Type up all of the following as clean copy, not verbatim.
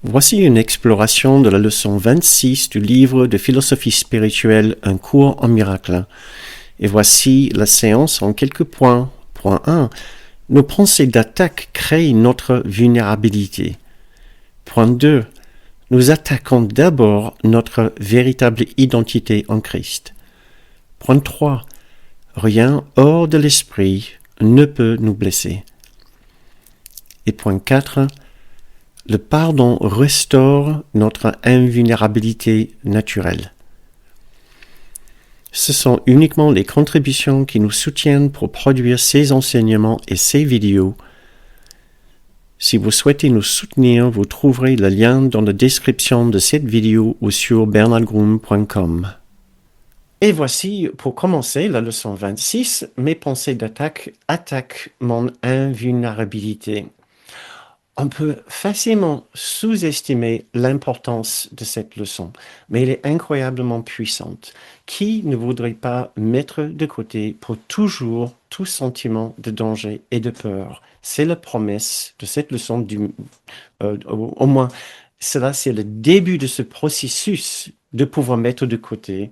Voici une exploration de la leçon 26 du livre de philosophie spirituelle Un cours en miracles. Et voici la séance en quelques points. Point 1. Nos pensées d'attaque créent notre vulnérabilité. Point 2. Nous attaquons d'abord notre véritable identité en Christ. Point 3. Rien hors de l'esprit ne peut nous blesser. Et point 4. Le pardon restaure notre invulnérabilité naturelle. Ce sont uniquement les contributions qui nous soutiennent pour produire ces enseignements et ces vidéos. Si vous souhaitez nous soutenir, vous trouverez le lien dans la description de cette vidéo ou sur bernardgroom.com. Et voici, pour commencer, la leçon 26, mes pensées d'attaque attaquent mon invulnérabilité. On peut facilement sous-estimer l'importance de cette leçon, mais elle est incroyablement puissante. Qui ne voudrait pas mettre de côté pour toujours tout sentiment de danger et de peur? C'est la promesse de cette leçon, au moins cela c'est le début de ce processus de pouvoir mettre de côté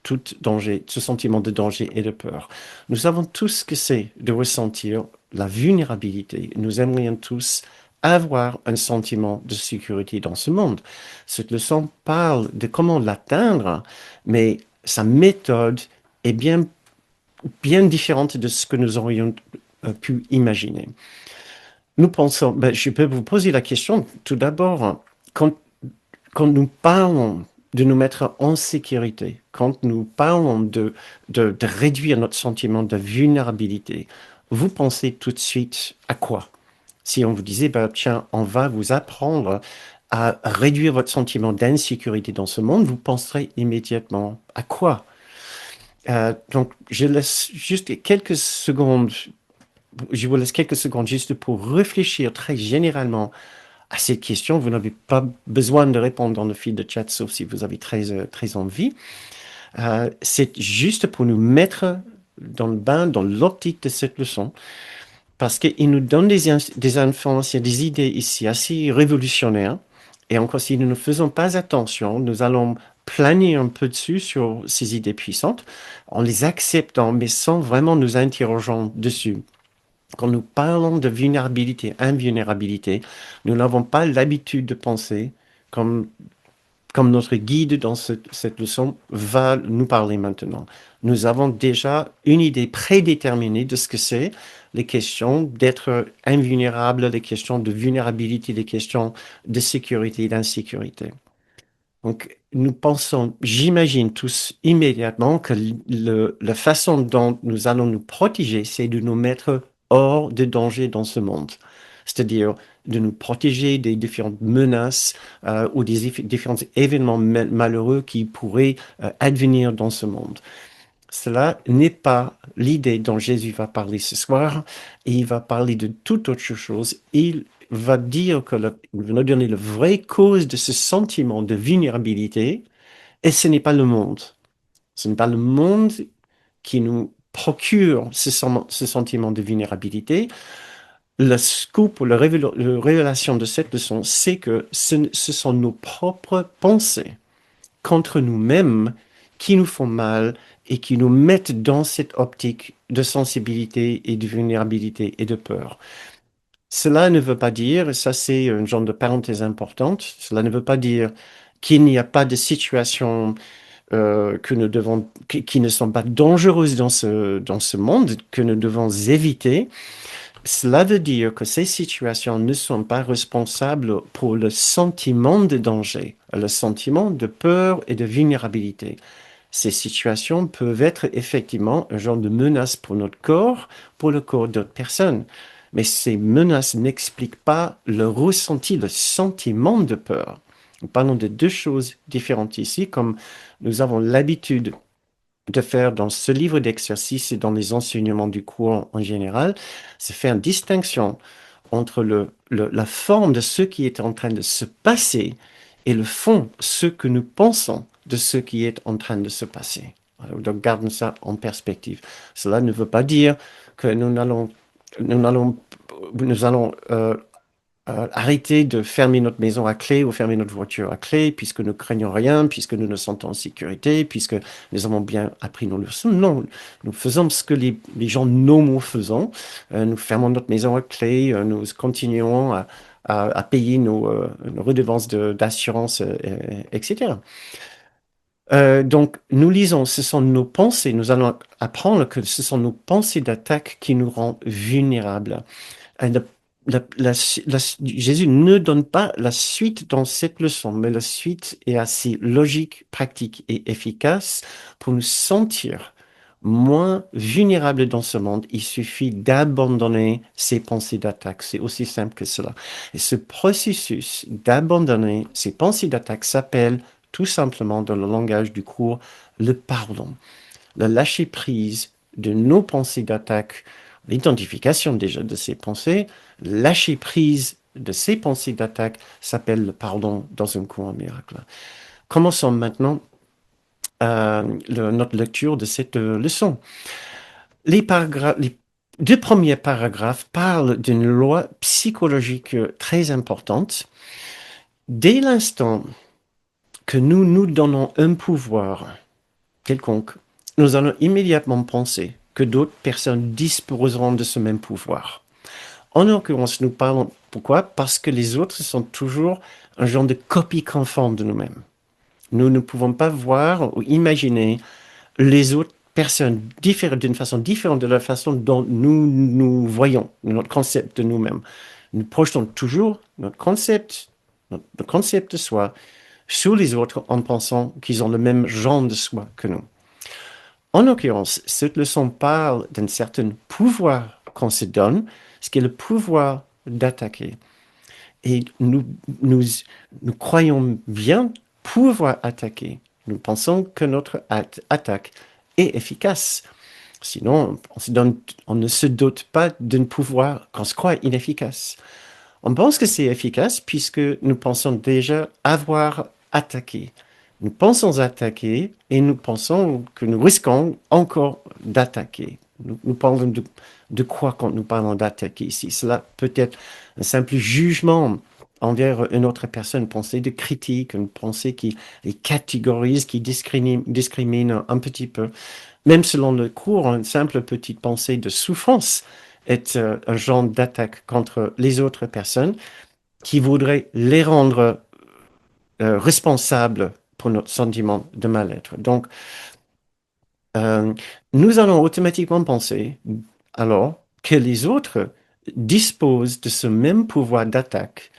tout danger, ce sentiment de danger et de peur. Nous savons tous ce que c'est de ressentir la vulnérabilité. Nous aimerions tous avoir un sentiment de sécurité dans ce monde. Cette leçon parle de comment l'atteindre, mais sa méthode est bien différente de ce que nous aurions pu imaginer. Nous pensons, je peux vous poser la question tout d'abord, quand nous parlons de nous mettre en sécurité, quand nous parlons de réduire notre sentiment de vulnérabilité, vous pensez tout de suite à quoi? Si on vous disait, tiens, on va vous apprendre à réduire votre sentiment d'insécurité dans ce monde, vous penserez immédiatement à quoi? Donc, je vous laisse quelques secondes juste pour réfléchir très généralement à cette question. Vous n'avez pas besoin de répondre dans le fil de chat, sauf si vous avez très envie. C'est juste pour nous mettre dans le bain, dans l'optique de cette leçon, parce qu'il nous donne des informations, des idées ici assez révolutionnaires. Et encore, si nous ne faisons pas attention, nous allons planer un peu dessus sur ces idées puissantes, en les acceptant, mais sans vraiment nous interrogeant dessus. Quand nous parlons de vulnérabilité, invulnérabilité, nous n'avons pas l'habitude de penser comme notre guide dans cette leçon va nous parler maintenant. Nous avons déjà une idée prédéterminée de ce que c'est, les questions d'être invulnérable, les questions de vulnérabilité, les questions de sécurité et d'insécurité. Donc, nous pensons, j'imagine tous immédiatement que la façon dont nous allons nous protéger, c'est de nous mettre hors de danger dans ce monde. C'est-à-dire de nous protéger des différentes menaces ou des différents événements malheureux qui pourraient advenir dans ce monde. Cela n'est pas l'idée dont Jésus va parler ce soir. Il va parler de toute autre chose. Il va dire il va nous donner la vraie cause de ce sentiment de vulnérabilité, et ce n'est pas le monde. Ce n'est pas le monde qui nous procure ce sentiment de vulnérabilité. Le scoop ou la révélation de cette leçon, c'est que ce sont nos propres pensées contre nous-mêmes qui nous font mal et qui nous mettent dans cette optique de sensibilité et de vulnérabilité et de peur. Cela ne veut pas dire, et ça c'est un genre de parenthèse importante, cela ne veut pas dire qu'il n'y a pas de situations qui ne sont pas dangereuses dans ce monde, que nous devons éviter. Cela veut dire que ces situations ne sont pas responsables pour le sentiment de danger, le sentiment de peur et de vulnérabilité. Ces situations peuvent être effectivement un genre de menace pour notre corps, pour le corps d'autres personnes. Mais ces menaces n'expliquent pas le ressenti, le sentiment de peur. Nous parlons de deux choses différentes ici, comme nous avons l'habitude de faire dans ce livre d'exercices et dans les enseignements du cours en général, c'est faire une distinction entre la forme de ce qui est en train de se passer et le fond, ce que nous pensons de ce qui est en train de se passer. Alors, donc, gardons ça en perspective. Cela ne veut pas dire que nous allons arrêter de fermer notre maison à clé ou fermer notre voiture à clé puisque nous craignons rien, puisque nous nous sentons en sécurité, puisque nous avons bien appris nos leçons. Non, nous faisons ce que les gens normaux faisons. Nous fermons notre maison à clé, nous continuons à payer nos redevances d'assurance, etc. Donc, nous lisons, ce sont nos pensées, nous allons apprendre que ce sont nos pensées d'attaque qui nous rendent vulnérables. Et Jésus ne donne pas la suite dans cette leçon, mais la suite est assez logique, pratique et efficace pour nous sentir moins vulnérables dans ce monde. Il suffit d'abandonner ces pensées d'attaque. C'est aussi simple que cela. Et ce processus d'abandonner ces pensées d'attaque s'appelle tout simplement, dans le langage du cours, le pardon. Le lâcher prise de nos pensées d'attaque, l'identification déjà de ces pensées, lâcher prise de ces pensées d'attaque s'appelle le pardon dans un cours en miracle. Commençons maintenant notre lecture de cette leçon. Les 2 premiers paragraphes parlent d'une loi psychologique très importante. Dès l'instant que nous nous donnons un pouvoir quelconque, nous allons immédiatement penser que d'autres personnes disposeront de ce même pouvoir. En l'occurrence, nous parlons, pourquoi? Parce que les autres sont toujours un genre de copie conforme de nous-mêmes. Nous ne pouvons pas voir ou imaginer les autres personnes d'une façon différente de la façon dont nous voyons notre concept de nous-mêmes. Nous projetons toujours notre concept de soi sur les autres en pensant qu'ils ont le même genre de soi que nous. En l'occurrence, cette leçon parle d'un certain pouvoir qu'on se donne, ce qui est le pouvoir d'attaquer. Et nous croyons bien pouvoir attaquer. Nous pensons que notre attaque est efficace. Sinon, on ne se dote pas d'un pouvoir qu'on se croit inefficace. On pense que c'est efficace puisque nous pensons déjà avoir attaqué. Nous pensons attaquer et nous pensons que nous risquons encore d'attaquer. Nous parlons de quoi quand nous parlons d'attaquer ici? Cela peut être un simple jugement envers une autre personne, une pensée de critique, une pensée qui les catégorise, qui discrimine un petit peu. Même selon le cours, une simple petite pensée de souffrance est un genre d'attaque contre les autres personnes qui voudrait les rendre responsables pour notre sentiment de mal-être. Donc, nous allons automatiquement penser alors que les autres disposent de ce même pouvoir d'attaque.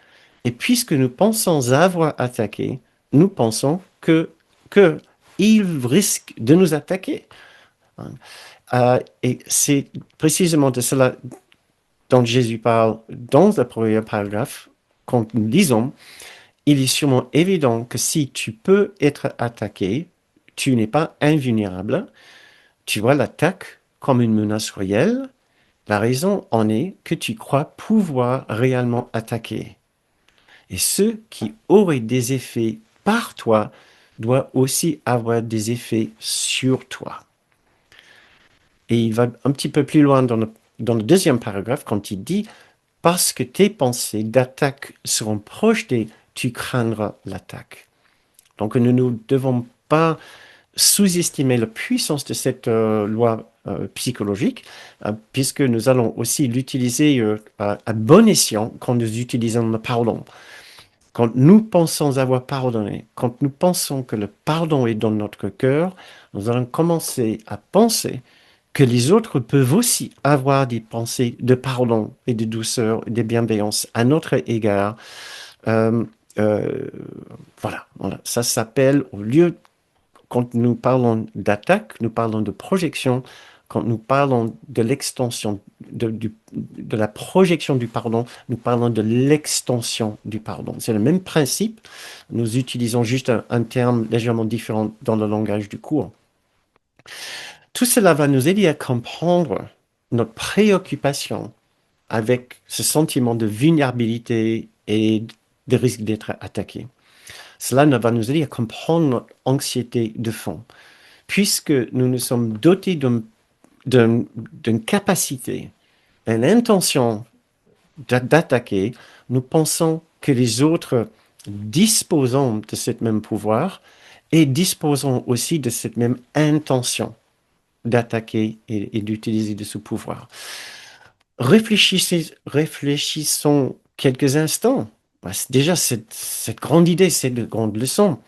Et puisque nous pensons avoir attaqué, nous pensons que ils risquent de nous attaquer. Et c'est précisément de cela dont Jésus parle dans le premier paragraphe. Quand nous lisons, il est sûrement évident que si tu peux être attaqué, tu n'es pas invulnérable. Tu vois l'attaque comme une menace réelle. La raison en est que tu crois pouvoir réellement attaquer. Et ce qui aurait des effets par toi doit aussi avoir des effets sur toi. Et il va un petit peu plus loin dans le deuxième paragraphe quand il dit « Parce que tes pensées d'attaque seront projetées, tu craindras l'attaque. » Donc nous ne devons pas sous-estimer la puissance de cette loi psychologique, puisque nous allons aussi l'utiliser à bon escient quand nous utilisons le pardon. Quand nous pensons avoir pardonné, quand nous pensons que le pardon est dans notre cœur, nous allons commencer à penser que les autres peuvent aussi avoir des pensées de pardon et de douceur et de bienveillance à notre égard. Euh, euh, voilà. Ça s'appelle, au lieu, quand nous parlons d'attaque, nous parlons de projection. Quand nous parlons de l'extension, de la projection du pardon, nous parlons de l'extension du pardon. C'est le même principe. Nous utilisons juste un terme légèrement différent dans le langage du cours. Tout cela va nous aider à comprendre notre préoccupation avec ce sentiment de vulnérabilité et de risque d'être attaqué. Cela va nous aider à comprendre notre anxiété de fond, puisque nous nous sommes dotés d'une capacité, une intention d'attaquer, nous pensons que les autres disposant de ce même pouvoir et disposant aussi de cette même intention d'attaquer et d'utiliser de ce pouvoir. Réfléchissons quelques instants. Déjà, cette grande idée, cette grande leçon.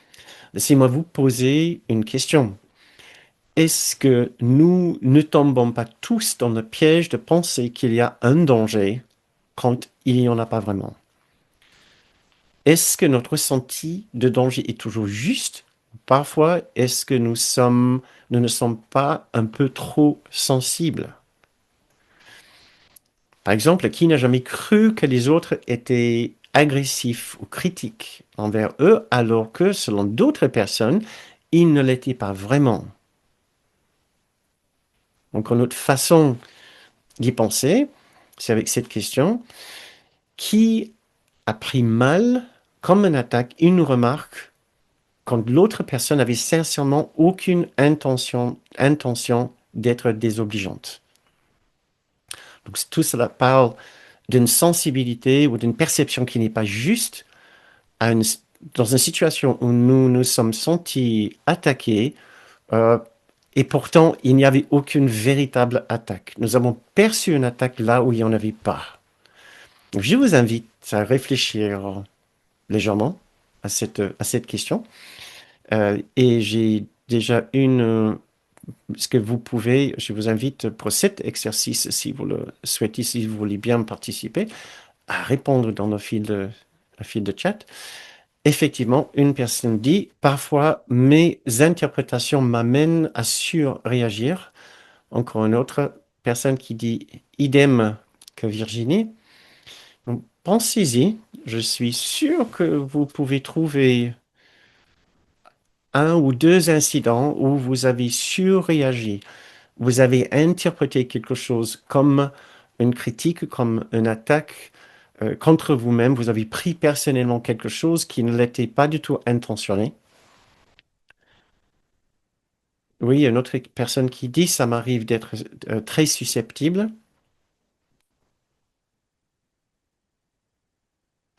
Laissez-moi vous poser une question. Est-ce que nous ne tombons pas tous dans le piège de penser qu'il y a un danger quand il n'y en a pas vraiment? Est-ce que notre ressenti de danger est toujours juste? Parfois, est-ce que nous ne sommes pas un peu trop sensibles? Par exemple, qui n'a jamais cru que les autres étaient agressifs ou critiques envers eux, alors que, selon d'autres personnes, ils ne l'étaient pas vraiment? Donc, notre façon d'y penser, c'est avec cette question, qui a pris mal, comme une attaque, une remarque, quand l'autre personne avait sincèrement aucune intention d'être désobligeante. Donc, tout cela parle d'une sensibilité ou d'une perception qui n'est pas juste à dans une situation où nous nous sommes sentis attaqués, euh, et pourtant il n'y avait aucune véritable attaque. Nous avons perçu une attaque là où il n'y en avait pas. Donc, je vous invite à réfléchir légèrement à cette question. Et j'ai déjà ce que vous pouvez, je vous invite pour cet exercice, si vous le souhaitez, si vous voulez bien participer, à répondre dans le fil de chat. Effectivement, une personne dit, parfois mes interprétations m'amènent à surréagir. Encore une autre personne qui dit, idem que Virginie. Donc, pensez-y, je suis sûr que vous pouvez trouver un ou deux incidents où vous avez surréagi. Vous avez interprété quelque chose comme une critique, comme une attaque contre vous-même. Vous avez pris personnellement quelque chose qui ne l'était pas du tout intentionné. Oui, il y a une autre personne qui dit, ça m'arrive d'être très susceptible.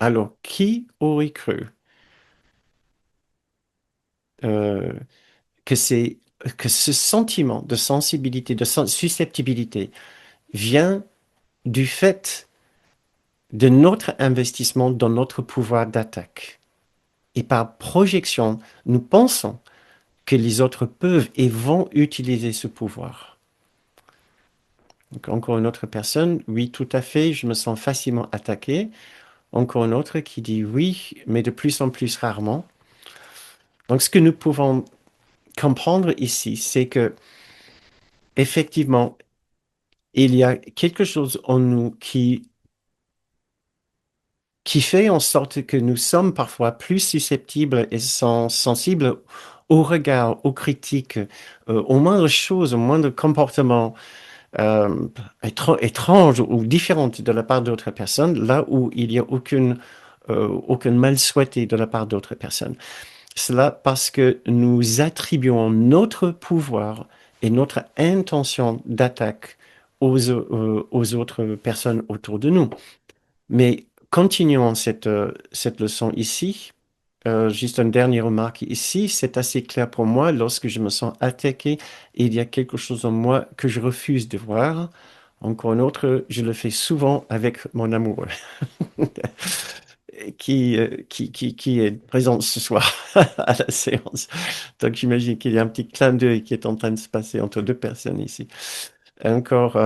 Alors, qui aurait cru euh, que que ce sentiment de sensibilité, de susceptibilité vient du fait de notre investissement dans notre pouvoir d'attaque? Et par projection, nous pensons que les autres peuvent et vont utiliser ce pouvoir. Donc, encore une autre personne, oui, tout à fait, je me sens facilement attaqué. Encore une autre qui dit oui, mais de plus en plus rarement. Donc, ce que nous pouvons comprendre ici, c'est que effectivement, il y a quelque chose en nous qui fait en sorte que nous sommes parfois plus susceptibles et sensibles au regard, aux critiques, aux moindres choses, aux moindres comportements étranges ou différentes de la part d'autres personnes, là où il n'y a aucune mal souhaité de la part d'autres personnes. Cela parce que nous attribuons notre pouvoir et notre intention d'attaque aux autres personnes autour de nous. Mais continuons cette leçon ici. Juste une dernière remarque ici, c'est assez clair pour moi, lorsque je me sens attaqué, il y a quelque chose en moi que je refuse de voir. Encore un autre, je le fais souvent avec mon amoureux, qui est présent ce soir à la séance. Donc j'imagine qu'il y a un petit clin d'œil qui est en train de se passer entre deux personnes ici. Encore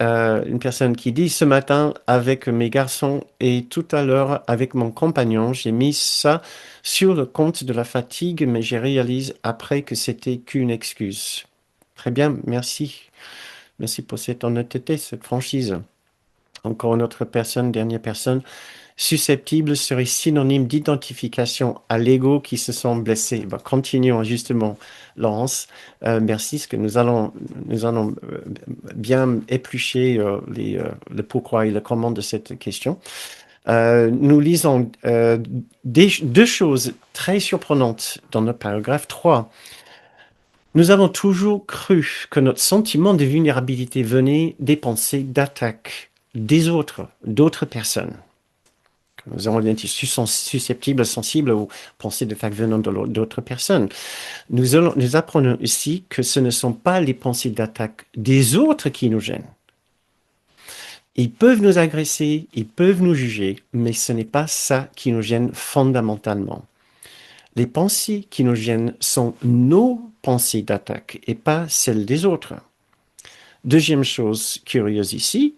une personne qui dit ce matin avec mes garçons et tout à l'heure avec mon compagnon, j'ai mis ça sur le compte de la fatigue, mais j'ai réalisé après que c'était qu'une excuse. Très bien, merci. Merci pour cette honnêteté, cette franchise. Encore une autre personne, dernière personne. Susceptible serait synonyme d'identification à l'ego qui se sent blessé. Bah, continuons justement, Laurence. Merci, parce que nous allons bien éplucher le pourquoi et le comment de cette question. Nous lisons deux choses très surprenantes dans le paragraphe 3. Nous avons toujours cru que notre sentiment de vulnérabilité venait des pensées d'attaque des autres, d'autres personnes. Nous avons été susceptibles, sensibles aux pensées d'attaque venant d'autres personnes. Nous apprenons ici que ce ne sont pas les pensées d'attaque des autres qui nous gênent. Ils peuvent nous agresser, ils peuvent nous juger, mais ce n'est pas ça qui nous gêne fondamentalement. Les pensées qui nous gênent sont nos pensées d'attaque et pas celles des autres. Deuxième chose curieuse ici,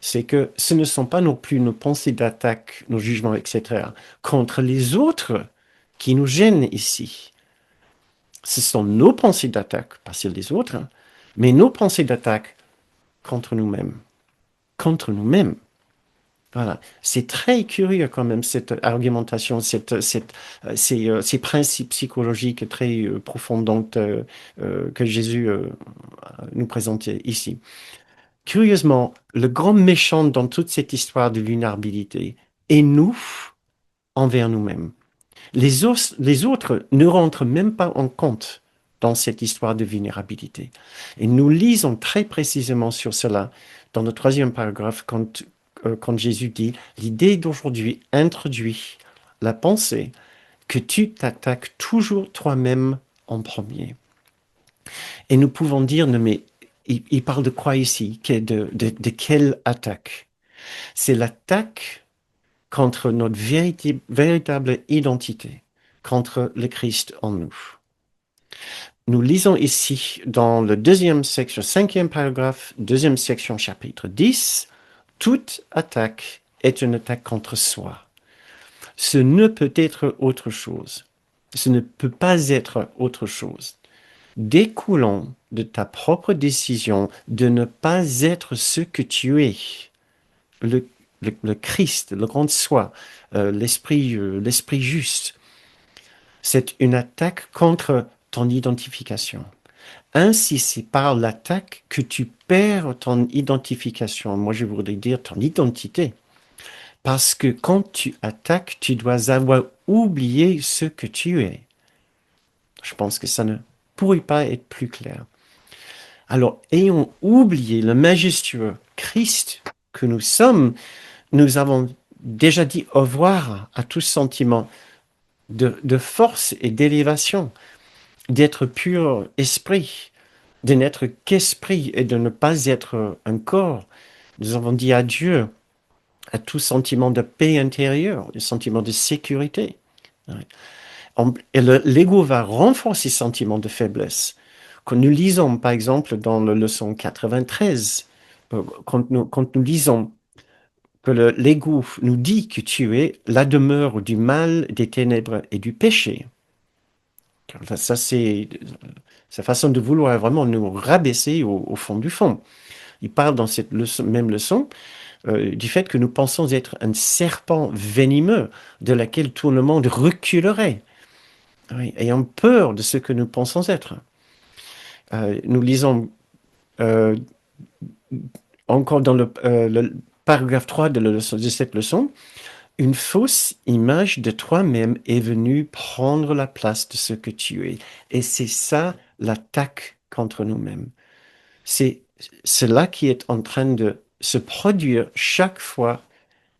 c'est que ce ne sont pas non plus nos pensées d'attaque, nos jugements, etc., contre les autres qui nous gênent ici. Ce sont nos pensées d'attaque, pas celles des autres, mais nos pensées d'attaque contre nous-mêmes. Contre nous-mêmes. Voilà. C'est très curieux quand même, cette argumentation, ces principes psychologiques très profonds que Jésus nous présente ici. Curieusement, le grand méchant dans toute cette histoire de vulnérabilité est nous envers nous-mêmes. Les autres ne rentrent même pas en compte dans cette histoire de vulnérabilité. Et nous lisons très précisément sur cela dans le troisième paragraphe quand Jésus dit « L'idée d'aujourd'hui introduit la pensée que tu t'attaques toujours toi-même en premier. » Et nous pouvons dire, non, mais il parle de quoi ici? De quelle attaque? C'est l'attaque contre notre véritable identité, contre le Christ en nous. Nous lisons ici dans le deuxième section, cinquième paragraphe, deuxième section, chapitre 10, toute attaque est une attaque contre soi. Ce ne peut être autre chose. Ce ne peut pas être autre chose. Découlant de ta propre décision de ne pas être ce que tu es, le Christ, le grand soi, l'esprit juste. C'est une attaque contre ton identification. Ainsi, c'est par l'attaque que tu perds ton identification. Moi, je voudrais dire ton identité. Parce que quand tu attaques, tu dois avoir oublié ce que tu es. Je pense que ça ne pourrait pas être plus clair. Alors, ayant oublié le majestueux Christ que nous sommes, nous avons déjà dit au revoir à tout sentiment de force et d'élévation, d'être pur esprit, de n'être qu'esprit et de ne pas être un corps. Nous avons dit adieu à tout sentiment de paix intérieure, de sentiment de sécurité. Et l'ego va renforcer ce sentiment de faiblesse. Quand nous lisons, par exemple, dans la leçon 93, quand nous lisons que l'ego nous dit que tu es la demeure du mal, des ténèbres et du péché. Ça, c'est sa façon de vouloir vraiment nous rabaisser au fond du fond. Il parle dans cette même leçon du fait que nous pensons être un serpent venimeux de laquelle tout le monde reculerait, oui, ayant peur de ce que nous pensons être. Nous lisons encore dans le paragraphe 3 de cette leçon, une fausse image de toi-même est venue prendre la place de ce que tu es. Et c'est ça l'attaque contre nous-mêmes. C'est cela qui est en train de se produire chaque fois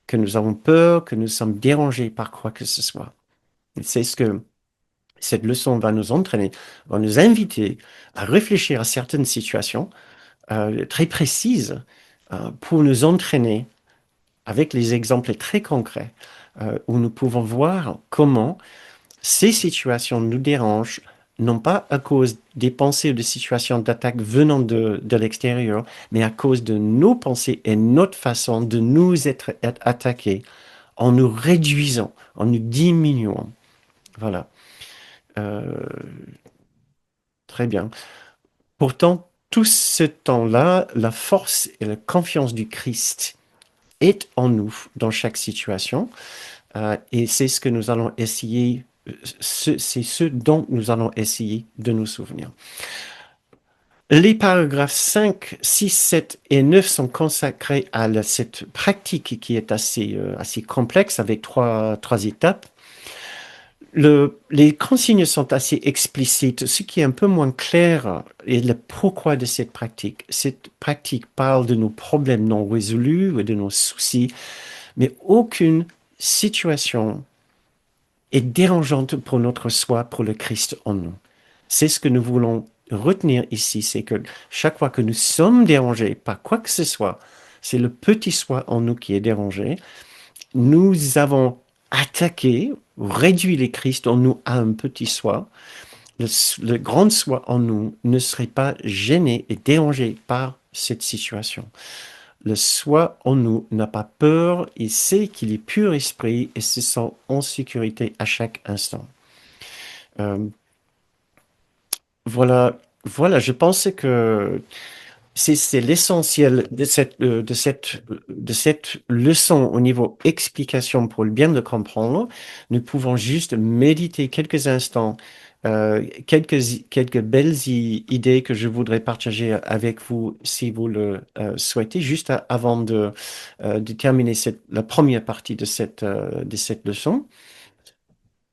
que nous avons peur, que nous sommes dérangés par quoi que ce soit. C'est ce que cette leçon va nous entraîner, va nous inviter à réfléchir à certaines situations très précises pour nous entraîner avec les exemples très concrets où nous pouvons voir comment ces situations nous dérangent, non pas à cause des pensées ou des situations d'attaque venant de l'extérieur, mais à cause de nos pensées et notre façon de nous être attaqués en nous réduisant, en nous diminuant. Voilà. Très bien. Pourtant, tout ce temps-là, la force et la confiance du Christ est en nous dans chaque situation. Et c'est ce que nous allons essayer, c'est ce dont nous allons essayer de nous souvenir. Les paragraphes 5, 6, 7 et 9 sont consacrés à cette pratique qui est assez complexe avec trois étapes. Les consignes sont assez explicites. Ce qui est un peu moins clair est le pourquoi de cette pratique. Cette pratique parle de nos problèmes non résolus et de nos soucis, mais aucune situation est dérangeante pour notre soi, pour le Christ en nous. C'est ce que nous voulons retenir ici, c'est que chaque fois que nous sommes dérangés par quoi que ce soit, c'est le petit soi en nous qui est dérangé. Nous avons attaqué, réduit le Christ en nous à un petit soi. Le, le grand soi en nous ne serait pas gêné et dérangé par cette situation. Le soi en nous n'a pas peur, il sait qu'il est pur esprit et se sent en sécurité à chaque instant. Euh, voilà, je pensais que c'est l'essentiel de cette leçon au niveau explication pour le bien de comprendre. Nous pouvons juste méditer quelques instants, quelques belles idées que je voudrais partager avec vous si vous le souhaitez, juste avant de terminer la première partie de cette leçon.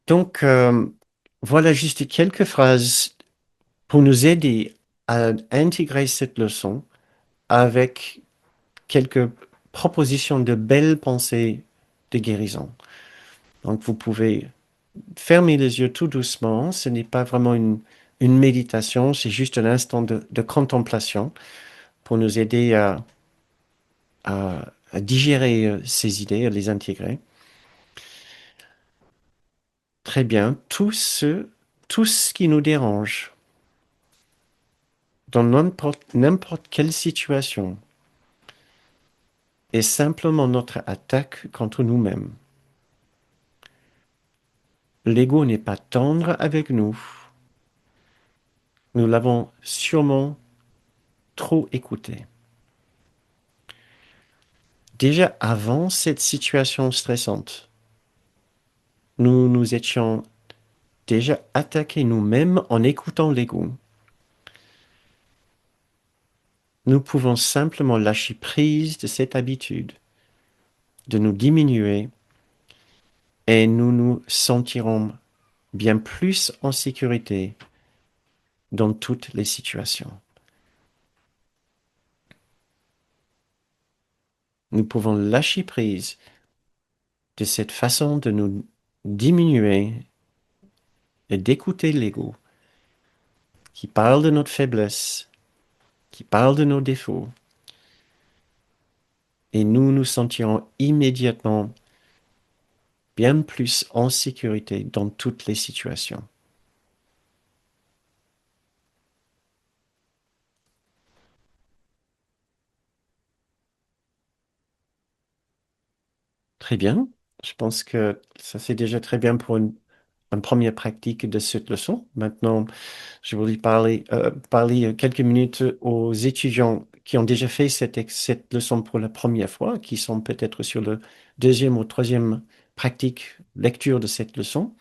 Donc, voilà juste quelques phrases pour nous aider à intégrer cette leçon avec quelques propositions de belles pensées de guérison. Donc vous pouvez fermer les yeux tout doucement. Ce n'est pas vraiment une méditation, c'est juste un instant de contemplation pour nous aider à digérer ces idées, à les intégrer. Très bien. Tout ce qui nous dérange dans n'importe quelle situation est simplement notre attaque contre nous-mêmes. L'ego n'est pas tendre avec nous. Nous l'avons sûrement trop écouté. Déjà avant cette situation stressante, nous nous étions déjà attaqués nous-mêmes en écoutant l'ego. Nous pouvons simplement lâcher prise de cette habitude, de nous diminuer, et nous nous sentirons bien plus en sécurité dans toutes les situations. Nous pouvons lâcher prise de cette façon de nous diminuer et d'écouter l'ego qui parle de notre faiblesse, qui parle de nos défauts, et nous nous sentirons immédiatement bien plus en sécurité dans toutes les situations. Très bien. Je pense que ça c'est déjà très bien pour une première pratique de cette leçon. Maintenant, je voulais parler quelques minutes aux étudiants qui ont déjà fait cette leçon pour la première fois, qui sont peut-être sur le deuxième ou troisième pratique lecture de cette leçon.